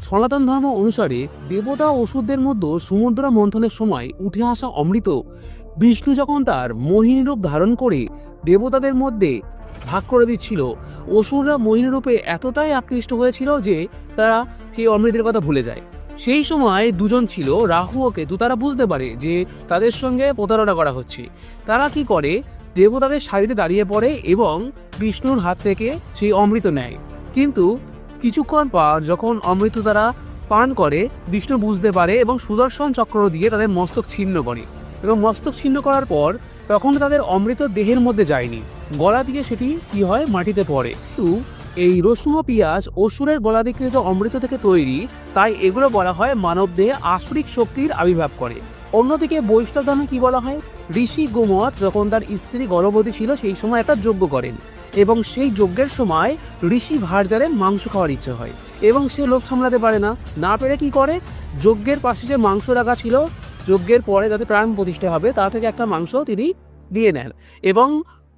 সনাতন ধর্ম অনুসারে দেবতা ও অসুরদের মধ্যে সমুদ্র মন্থনের সময় উঠে আসা অমৃত বিষ্ণু যখন তার মোহিনী রূপ ধারণ করে দেবতাদের মধ্যে ভাগ করে দিচ্ছিল, অসুররা মোহিনী রূপে এতটাই আকৃষ্ট হয়েছিল যে তারা সেই অমৃতের কথা ভুলে যায়। সেই সময় দুজন ছিল, রাহু ও কেতু। তারা বুঝতে পারে যে তাদের সঙ্গে প্রতারণা করা হচ্ছে। তারা কি করে, দেবতাদের সারিতে দাঁড়িয়ে পড়ে এবং বিষ্ণুর হাত থেকে সেই অমৃত নেয়। কিন্তু কিছুক্ষণ পর যখন অমৃত তারা পান করে, বিষ্ণু বুঝতে পারে এবং সুদর্শন চক্র দিয়ে তাদের মস্তক ছিন্ন করে। এবং মস্তক ছিন্ন করার পর তখন তাদের অমৃত দেহের মধ্যে যায়নি, গলা দিয়ে সেটি কি হয়, মাটিতে পড়ে। কিন্তু এই রসুন ও পেঁয়াজ অসুরের গলাধিকৃত অমৃত থেকে তৈরি, তাই এগুলো বলা হয় মানব দেহে আসরিক শক্তির আবির্ভাব করে। অন্যদিকে বৈষ্ণব ধর্মে কি বলা হয়, ঋষি গোমত যখন তার স্ত্রী গর্ভবতী ছিল সেই সময় একটা যজ্ঞ করেন এবং সেই যজ্ঞের সময় ঋষি ভার্যারের মাংস খাওয়ার ইচ্ছে হয় এবং সে লোভ সামলাতে পারে না। না পেরে কি করে, যজ্ঞের পাশে যে মাংস রাখা ছিল, যজ্ঞের পরে যাতে প্রাণ প্রতিষ্ঠা হবে তা থেকে একটা মাংস তিনি নিয়ে নেন এবং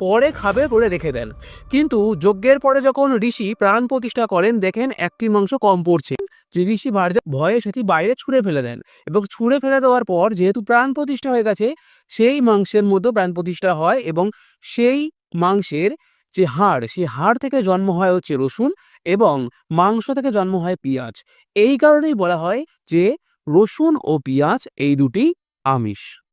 পরে খাবে বলে রেখে দেন। কিন্তু যজ্ঞের পরে যখন ঋষি প্রাণ প্রতিষ্ঠা করেন, দেখেন একটি মাংস কম পড়ছে। যে ঋষি ভার্যা ভয়ে সেটি বাইরে ছুঁড়ে ফেলে দেন এবং ছুঁড়ে ফেলে দেওয়ার পর যেহেতু প্রাণ প্রতিষ্ঠা হয়ে গেছে, সেই মাংসের মধ্যে প্রাণ প্রতিষ্ঠা হয় এবং সেই মাংসের যে হাড়, সেই হাড় থেকে জন্ম হয় হচ্ছে রসুন এবং মাংস থেকে জন্ম হয় পেঁয়াজ। এই কারণেই বলা হয় যে রসুন ও পেঁয়াজ এই দুটি আমিষ।